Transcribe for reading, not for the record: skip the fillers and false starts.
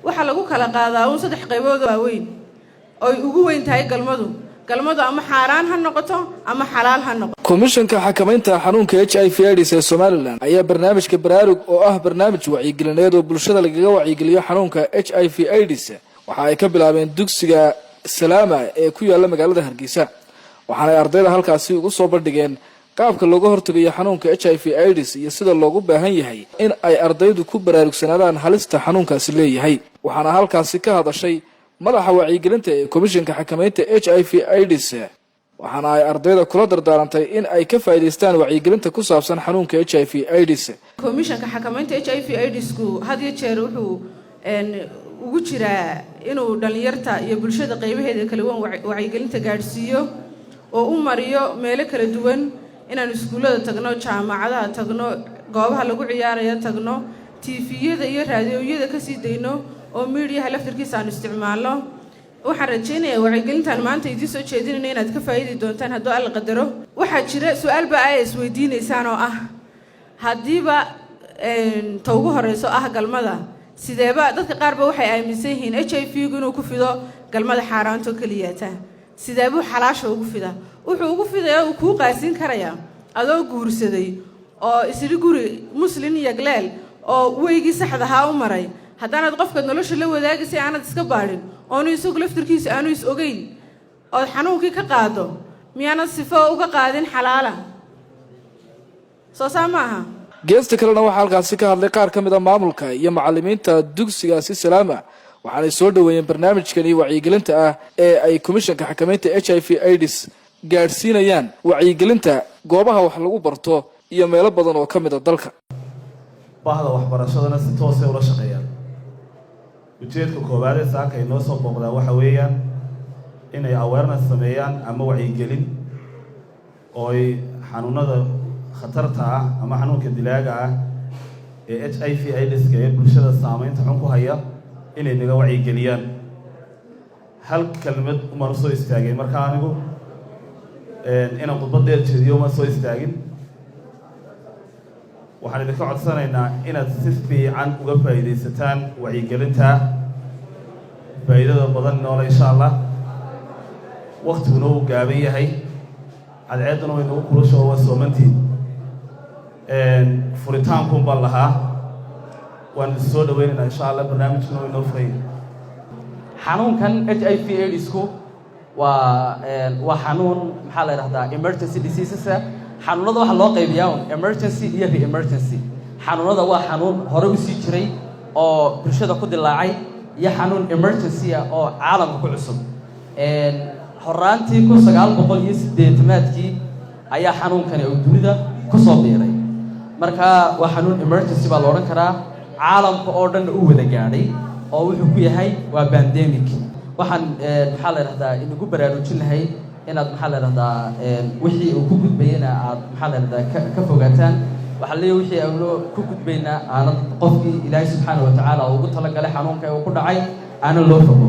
waxa lagu kala qaadaa un saddex qaybood oo waaweyn oo ugu weyn tahay galmadu ama xaaraan ha noqoto ama xalaal ha noqoto. Komishanka xakamaynta xanuunka HIV/AIDS ee Somaliland ayaa barnaamijka baraarug oo ah barnaamij wacyigelineed oo bulshada lagaga wacyigeliyo xanuunka HIV/AIDS waxa ay ka bilaabeen dugsiga Salaama ee ku yaala magaalada Hargeysa waxaana ardayda halkaasi ugu soo bandhigeen qaabka looga hortagayo xanuunka HIV/AIDS iyo sida loogu baahan yahay in ay ardaydu ku baraarugsanaadaan halista xanuunkaasi leeyahay waxaana halkaasi ka hadashay madaxa wacyigelinta ee komishanka xakamaynta HIV/AIDS waxaana ay ardayda kula dardaarantay in ay ka faa'iideystaan wacyigelinta ku saabsan xanuunka HIV/AIDS. Komishanka xakamaynta HIV/AIDS ku had iyo jeer wuxuu ugu jiraa inuu dhalinyarta iyo bulshada qaybaheeda kala duwan wacyigelinta gaarsiiyo oo u mariyo meelo kala duwan inaan iskuulada tagno jaamacadaha tagno goobaha lagu ciyaarayo tagno TV-yada iyo raadiyoyada ka sii dayno oo media laftirkiisa aan isticmaalno waxaan rajaynayaa wacyigelintan maanta idin soo jeedinayna inaad ka faa'iidi doontaan haddii alla qadaro waxa jira su'aal baa ay isweydiinaysaan oo ah hadiiba tawgu horeyso ah galmada sideeba dadka qaar ba waxay aaminsan yihiin HIV-gu inuu ku fido galmada xaaraanto kaliyaata sideebu xalaasho ugu fida wuxuu ugu fidayaa uu ku qaasin karaya adoo guursaday oo isri guri muslim yagleel oo weeygi saxda ha u maray haddana qofka nolosha la wadaagay aanad iska baarin oo isagu laftirkiisa aanu is ogeyn oo xanuunkii ka qaado miyaana sifo uga qaadin xalaala soo saamaha geesta kalena waxa halkaasi ka hadlay qaar kamid ah maamulka iyo macallimiinta dugsigaasi Salaama waxaanay soo dhaweeyeen barnaamijkan wacyigelinta ah ee ay komishanka xakamaynta HIV/AIDS gaarsiinayaan wacyigelinta goobaha wax lagu barto iyo meelo badan oo kamid ah dalka bahda waxbarashadana si toos ah ula shaqeeyaan ujeedka koowaad ee saaka inoo soo booqdaa waxa weeyaan inay awareness sameeyaan ama wacyigelin oo ay xanuunada khatarta ah ama xanuunka dilaaga ah ee HIV/AIDS ee bulshada saameynta xun ku haya inay naga wacyigeliyaan hal kelmad uma soo istaagay marka anigu inaan khudbad dheer jeediyo ma soo istaagin waxaan idinka codsanaynaa inaad si fiican uga faa'iidaysataan wacyigelinta faa'iidada badan noole insha Allah waqtiguna uu gaaban yahay cadceeduna way nagu kulusho waa soomantiin furitaanku baan lahaa waan soo dhaweynaynaa insha Allah barnaamijkuna way noo furay xanuunkan HIV/AIDS ku waa xanuun maxaa la yiraahdaa emergency diseases xanuunada waxa loo qaybiyaa emergency iyo re-emergency xanuunada waa xanuun hore u sii jiray oo bulshada ku dilaacay iyo xanuun emergency ah oo caalamka ku cusub horaantii 1980-maadkii ayaa xanuunkani oo dunida ku soo biiray marka waa xanuun emergency baa la oran karaa caalamka oo dhan uu wada gaadhay oo wuxuu ku yahay waa pandemic waxaan maxaa la yiraahdaa inagu baraarujin lahay inaad maxaa la yiraahdaa wixii uu ku gudbayna aad maxaa la yiraahdaa ka fogaataan waxa leeyahay wixii aanu ku gudbayna aanad qofkii Ilaahay subhanahu wa ta'ala ugu talagalay xanuunka uu ku dhacay aana loo fogo